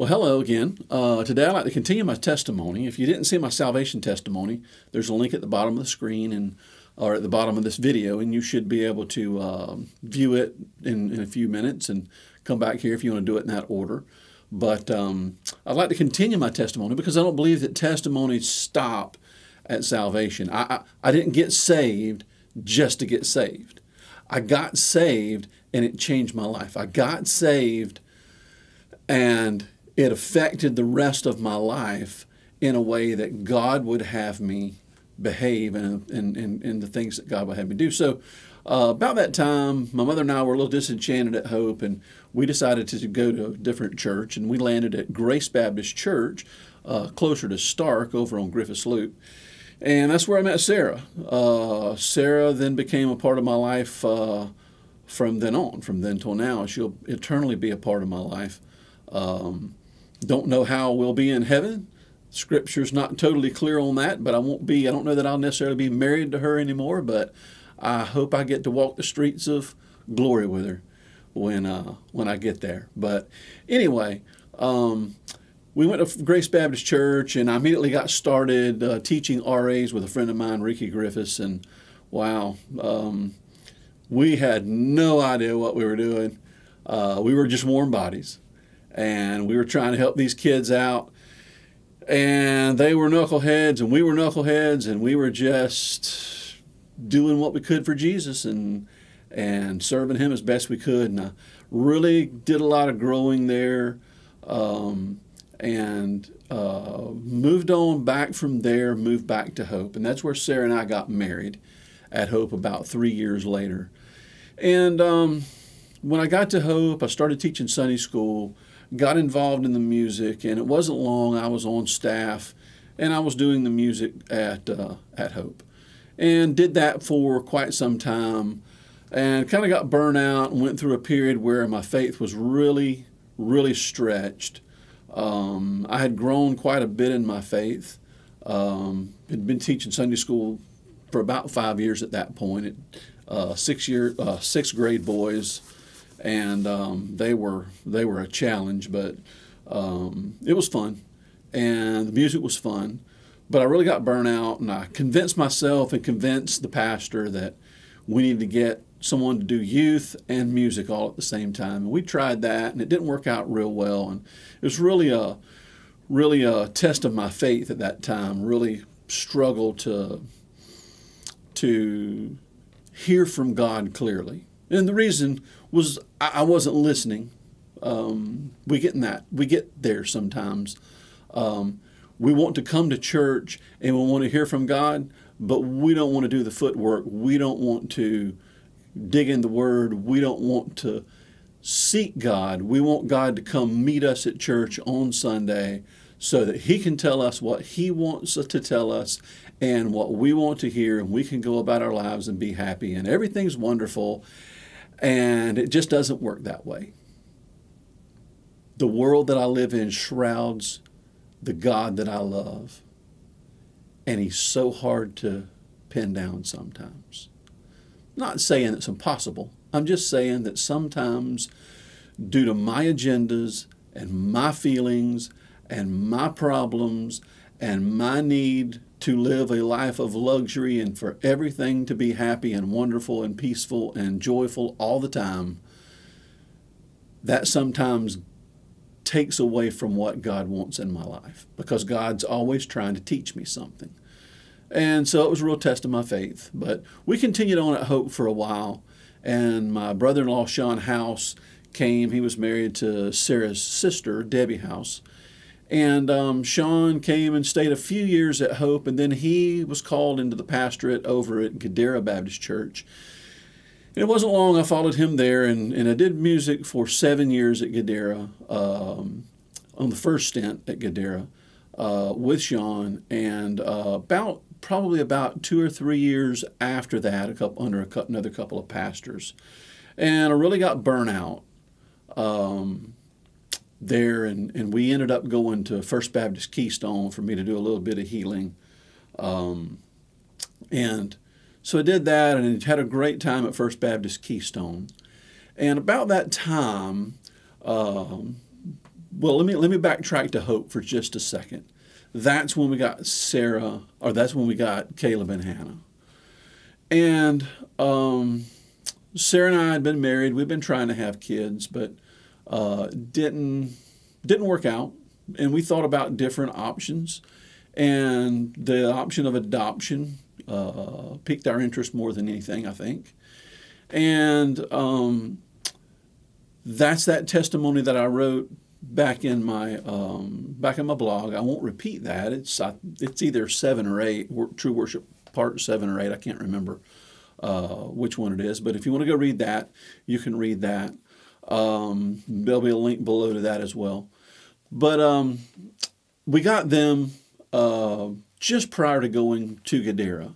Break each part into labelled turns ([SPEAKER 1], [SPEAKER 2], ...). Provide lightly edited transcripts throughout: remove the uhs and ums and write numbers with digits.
[SPEAKER 1] Well, hello again. Today I'd like to continue my testimony. If you didn't see my salvation testimony, there's a link at the bottom of the screen or at the bottom of this video, and you should be able to view it in a few minutes and come back here if you want to do it in that order. But I'd like to continue my testimony because I don't believe that testimonies stop at salvation. I didn't get saved just to get saved. I got saved and it changed my life. I got saved and it affected the rest of my life in a way that God would have me behave and the things that God would have me do. So about that time, my mother and I were a little disenchanted at Hope, and we decided to go to a different church, and we landed at Grace Baptist Church, closer to Stark over on Griffiths Loop. And that's where I met Sarah. Sarah then became a part of my life from then on, from then till now. She'll eternally be a part of my life. Don't know how we'll be in heaven. Scripture's not totally clear on that, but I don't know that I'll necessarily be married to her anymore, but I hope I get to walk the streets of glory with her when I get there. But anyway, we went to Grace Baptist Church, and I immediately got started teaching RAs with a friend of mine, Ricky Griffiths, and wow, we had no idea what we were doing. We were just warm bodies, and we were trying to help these kids out, and they were knuckleheads, and we were knuckleheads, and we were just doing what we could for Jesus and serving Him as best we could. And I really did a lot of growing there, and moved on back from there, moved back to Hope. And that's where Sarah and I got married at Hope about 3 years later. And when I got to Hope, I started teaching Sunday school, got involved in the music, and it wasn't long I was on staff, and I was doing the music at Hope. And did that for quite some time, and kind of got burnt out and went through a period where my faith was really, really stretched. I had grown quite a bit in my faith. Had been teaching Sunday school for about 5 years at that point. Sixth grade boys, and they were a challenge, but it was fun, and the music was fun. But I really got burnt out, and I convinced myself and convinced the pastor that we needed to get someone to do youth and music all at the same time. And we tried that, and it didn't work out real well. And it was really a test of my faith at that time. Really struggled to hear from God clearly. And the reason was I wasn't listening. We get there sometimes. We want to come to church and we want to hear from God, but we don't want to do the footwork. We don't want to dig in the Word. We don't want to seek God. We want God to come meet us at church on Sunday so that He can tell us what He wants to tell us and what we want to hear, and we can go about our lives and be happy, and everything's wonderful. And it just doesn't work that way. The world that I live in shrouds the God that I love, and He's so hard to pin down sometimes. Not saying it's impossible. I'm just saying that sometimes, due to my agendas and my feelings and my problems and my need to live a life of luxury and for everything to be happy and wonderful and peaceful and joyful all the time, that sometimes takes away from what God wants in my life, because God's always trying to teach me something. And so it was a real test of my faith. But we continued on at Hope for a while, and my brother-in-law, Sean House, came. He was married to Sarah's sister, Debbie House. And Sean came and stayed a few years at Hope, and then he was called into the pastorate over at Gadara Baptist Church. And it wasn't long I followed him there, and I did music for 7 years at Gadara, on the first stint at Gadara with Sean, and probably about 2 or 3 years after that, under another couple of pastors. And I really got burnt out there, and we ended up going to First Baptist Keystone for me to do a little bit of healing. And so I did that, and had a great time at First Baptist Keystone. And about that time, well, let me backtrack to Hope for just a second. That's when we got that's when we got Caleb and Hannah. And Sarah and I had been married. We've been trying to have kids, but didn't work out. And we thought about different options. And the option of adoption piqued our interest more than anything, I think. And that's that testimony that I wrote back in my blog. I won't repeat that. It's either 7 or 8. True Worship Part 7 or 8. I can't remember which one it is. But if you want to go read that, you can read that. There'll be a link below to that as well. But we got them just prior to going to Gadara,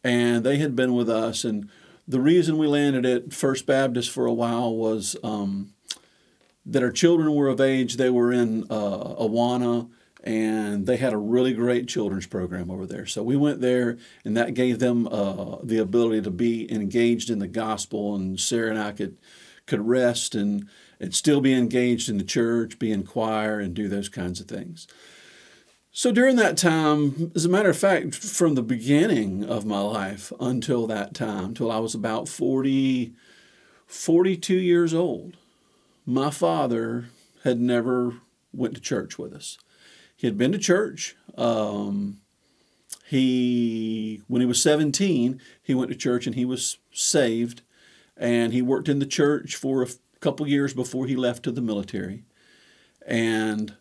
[SPEAKER 1] and they had been with us. And the reason we landed at First Baptist for a while was that our children were of age. They were in Awana, and they had a really great children's program over there. So we went there, and that gave them the ability to be engaged in the gospel. And Sarah and I could rest and still be engaged in the church, be in choir, and do those kinds of things. So during that time, as a matter of fact, from the beginning of my life until that time, till I was about 42 years old, my father had never went to church with us. He had been to church. When he was 17, he went to church and he was saved. And he worked in the church for a couple years before he left to the military. And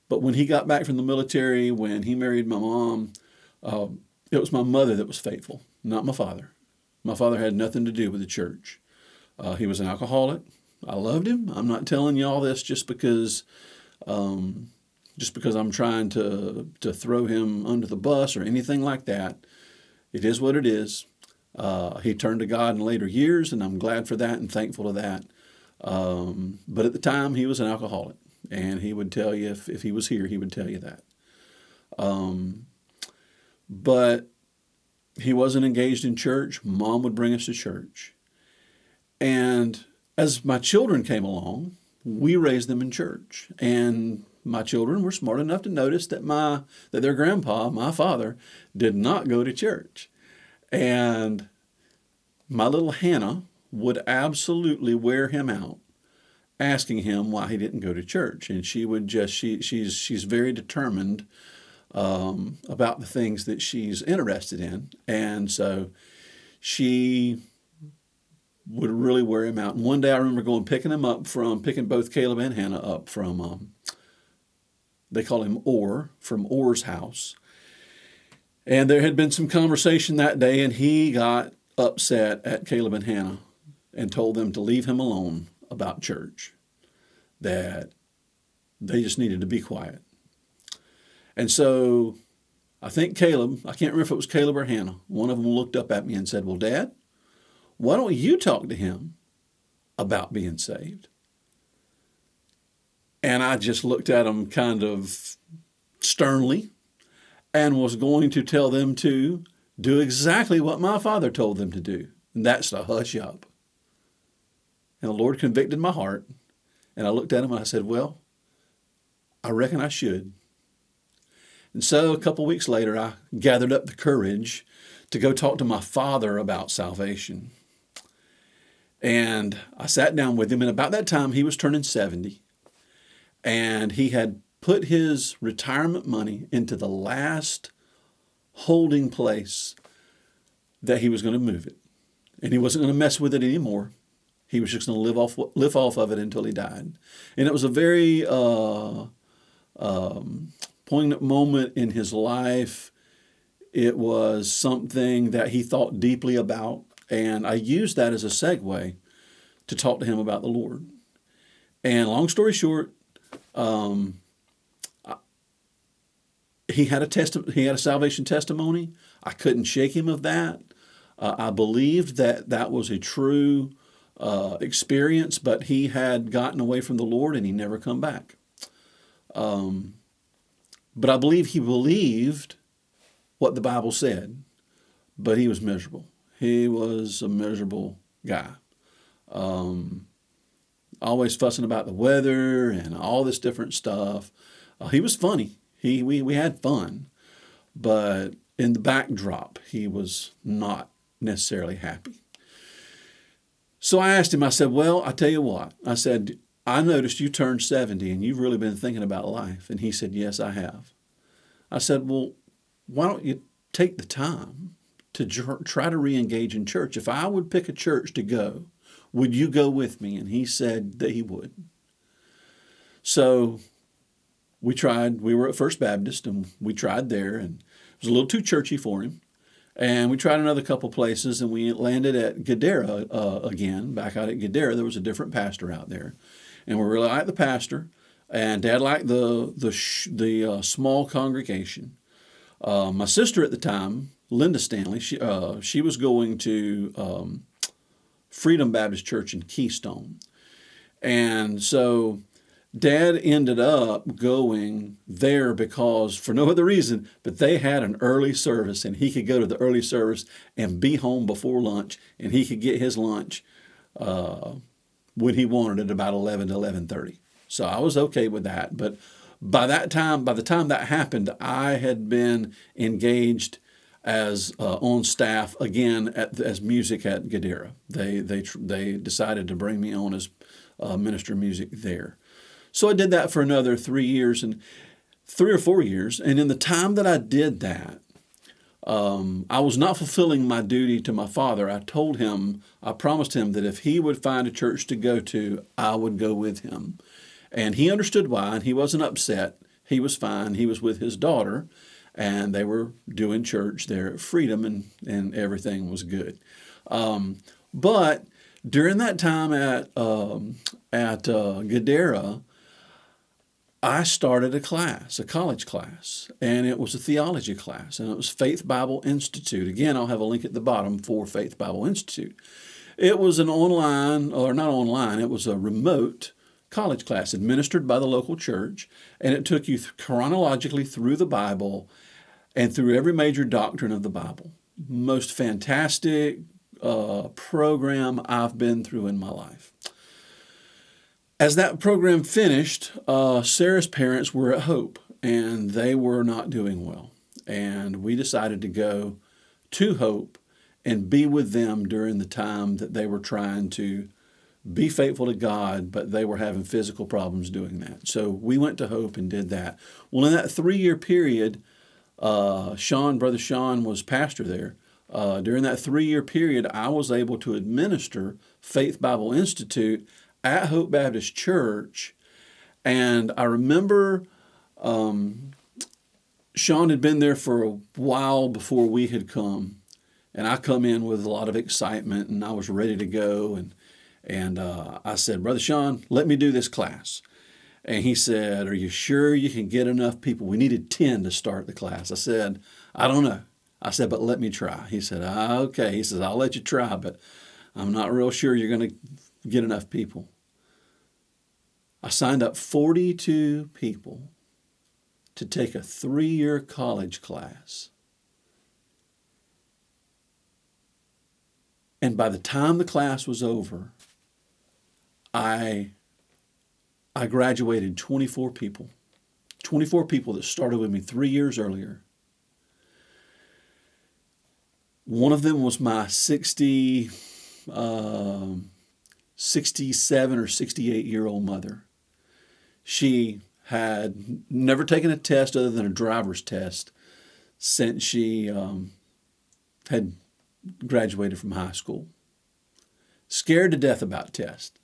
[SPEAKER 1] but when he got back from the military, when he married my mom, it was my mother that was faithful, not my father. My father had nothing to do with the church. He was an alcoholic. I loved him. I'm not telling you all this just because I'm trying to throw him under the bus or anything like that. It is what it is. He turned to God in later years, and I'm glad for that and thankful to that. But at the time, he was an alcoholic, and he would tell you, if he was here, he would tell you that. But he wasn't engaged in church. Mom would bring us to church. And as my children came along, we raised them in church. And my children were smart enough to notice that their grandpa, my father, did not go to church. And my little Hannah would absolutely wear him out, asking him why he didn't go to church. And she would she's very determined about the things that she's interested in. And so she would really wear him out. And one day I remember picking both Caleb and Hannah up from, they call him Orr, from Orr's house. And there had been some conversation that day, and he got upset at Caleb and Hannah and told them to leave him alone about church, that they just needed to be quiet. And so I think Caleb, I can't remember if it was Caleb or Hannah, one of them looked up at me and said, "Well, Dad, why don't you talk to him about being saved?" And I just looked at him kind of sternly and was going to tell them to do exactly what my father told them to do, and that's to hush up. And the Lord convicted my heart, and I looked at him and I said, "Well, I reckon I should." And so a couple weeks later, I gathered up the courage to go talk to my father about salvation. And I sat down with him, and about that time, he was turning 70. And he had put his retirement money into the last holding place that he was going to move it. And he wasn't going to mess with it anymore. He was just going to live off of it until he died. And it was a very poignant moment in his life. It was something that he thought deeply about. And I used that as a segue to talk to him about the Lord. And long story short, he had a salvation testimony. I couldn't shake him of that. I believed that was a true experience, but he had gotten away from the Lord and he never come back. But I believe he believed what the Bible said, but he was miserable. He was a miserable guy. always fussing about the weather and all this different stuff. He was funny. We had fun, but in the backdrop, he was not necessarily happy. So I asked him, I said, well, I tell you what. I said, I noticed you turned 70 and you've really been thinking about life. And he said, yes, I have. I said, well, why don't you take the time to try to re-engage in church? If I would pick a church to go, would you go with me? And he said that he would. So we tried. We were at First Baptist, and we tried there, and it was a little too churchy for him. And we tried another couple places, and we landed at Gadara again. Back out at Gadara, there was a different pastor out there, and we really liked the pastor, and Dad liked the small congregation. My sister at the time, Linda Stanley, she was going to Freedom Baptist Church in Keystone. And so Dad ended up going there because, for no other reason, but they had an early service, and he could go to the early service and be home before lunch, and he could get his lunch when he wanted it, about 11 to 11:30. So I was okay with that. But by the time that happened, I had been engaged as on staff again as music at Gadara. They decided to bring me on as minister of music there. So I did that for another 3 or 4 years. And in the time that I did that, I was not fulfilling my duty to my father. I promised him that if he would find a church to go to, I would go with him. And he understood why, and he wasn't upset. He was fine. He was with his daughter, and they were doing church there at Freedom, and everything was good. But during that time at Gadara, I started a college class, and it was a theology class, and it was Faith Bible Institute. Again, I'll have a link at the bottom for Faith Bible Institute. It was an it was a remote college class administered by the local church, and it took you chronologically through the Bible and through every major doctrine of the Bible. Most fantastic program I've been through in my life. As that program finished, Sarah's parents were at Hope, and they were not doing well. And we decided to go to Hope and be with them during the time that they were trying to be faithful to God, but they were having physical problems doing that. So we went to Hope and did that. Well, in that 3-year period, Brother Sean was pastor there. During that 3-year period, I was able to administer Faith Bible Institute at Hope Baptist Church. And I remember Sean had been there for a while before we had come. And I come in with a lot of excitement, and I was ready to go. And I said, Brother Sean, let me do this class. And he said, are you sure you can get enough people? We needed 10 to start the class. I said, I don't know. I said, but let me try. He said, okay. He says, I'll let you try, but I'm not real sure you're going to get enough people. I signed up 42 people to take a 3-year college class. And by the time the class was over, I graduated 24 people. 24 people that started with me 3 years earlier. One of them was my 67 or 68-year-old mother. She had never taken a test other than a driver's test since she had graduated from high school. Scared to death about tests.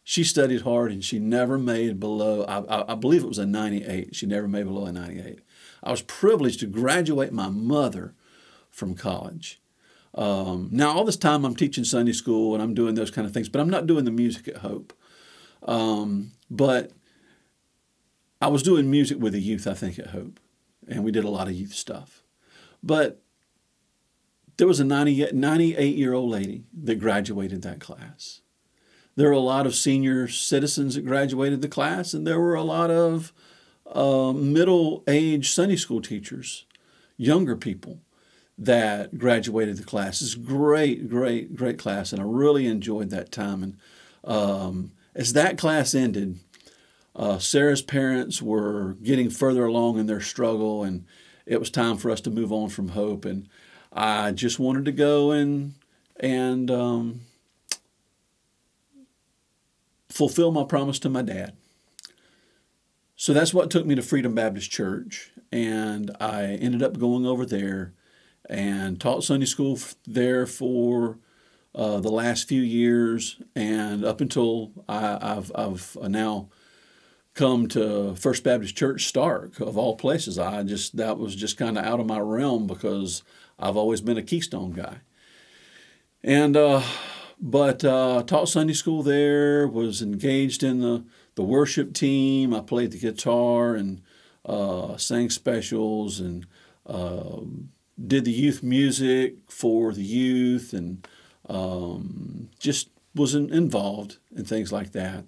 [SPEAKER 1] She studied hard, and she never made below, I believe it was a 98. She never made below a 98. I was privileged to graduate my mother from college. Now, all this time I'm teaching Sunday school, and I'm doing those kind of things, but I'm not doing the music at Hope. But I was doing music with the youth, I think, at Hope, and we did a lot of youth stuff. But there was a 98-year-old lady that graduated that class. There were a lot of senior citizens that graduated the class, and there were a lot of middle-aged Sunday school teachers, younger people that graduated the class. It's a great, great, great class, and I really enjoyed that time. And as that class ended, Sarah's parents were getting further along in their struggle, and it was time for us to move on from Hope. And I just wanted to go and fulfill my promise to my dad. So that's what took me to Freedom Baptist Church, and I ended up going over there and taught Sunday school there for the last few years, and up until I've now come to First Baptist Church Stark, of all places. That was just kind of out of my realm because I've always been a Keystone guy. And but taught Sunday school there, was engaged in the worship team. I played the guitar and sang specials and did the youth music for the youth, and just was involved in things like that.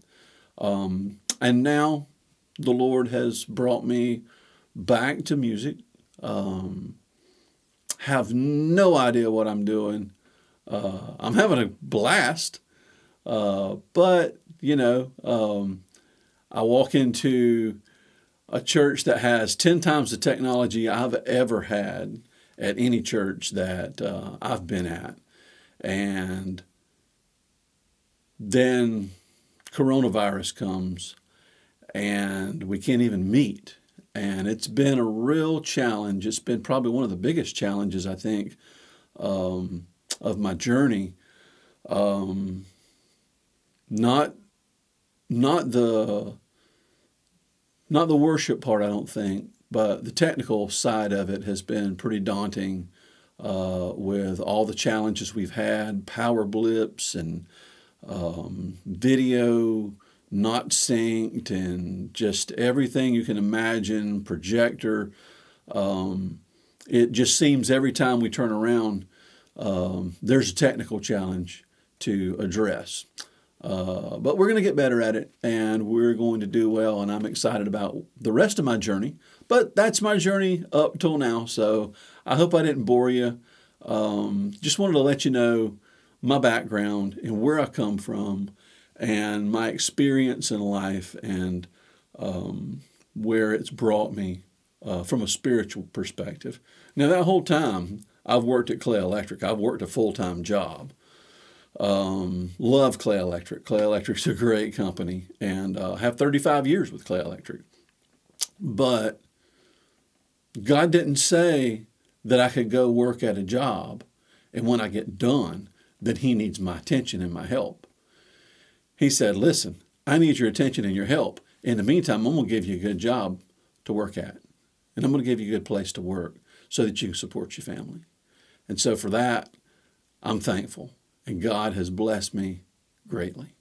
[SPEAKER 1] And now the Lord has brought me back to music. Have no idea what I'm doing. I'm having a blast. But, I walk into a church that has 10 times the technology I've ever had at any church that I've been at. And then coronavirus comes and we can't even meet. And it's been a real challenge. It's been probably one of the biggest challenges, I think, of my journey. Not the worship part, I don't think, but the technical side of it has been pretty daunting, with all the challenges we've had, power blips and video not synced, and just everything you can imagine, projector. It just seems every time we turn around, there's a technical challenge to address. But we're going to get better at it, and we're going to do well, and I'm excited about the rest of my journey. But that's my journey up till now, so I hope I didn't bore you. Just wanted to let you know my background and where I come from and my experience in life, and where it's brought me from a spiritual perspective. Now, that whole time, I've worked at Clay Electric. I've worked a full-time job. Love Clay Electric. Clay Electric's a great company, and have 35 years with Clay Electric. But God didn't say that I could go work at a job, and when I get done, that He needs my attention and my help. He said, listen, I need your attention and your help. In the meantime, I'm going to give you a good job to work at, and I'm going to give you a good place to work so that you can support your family. And so for that, I'm thankful. And God has blessed me greatly.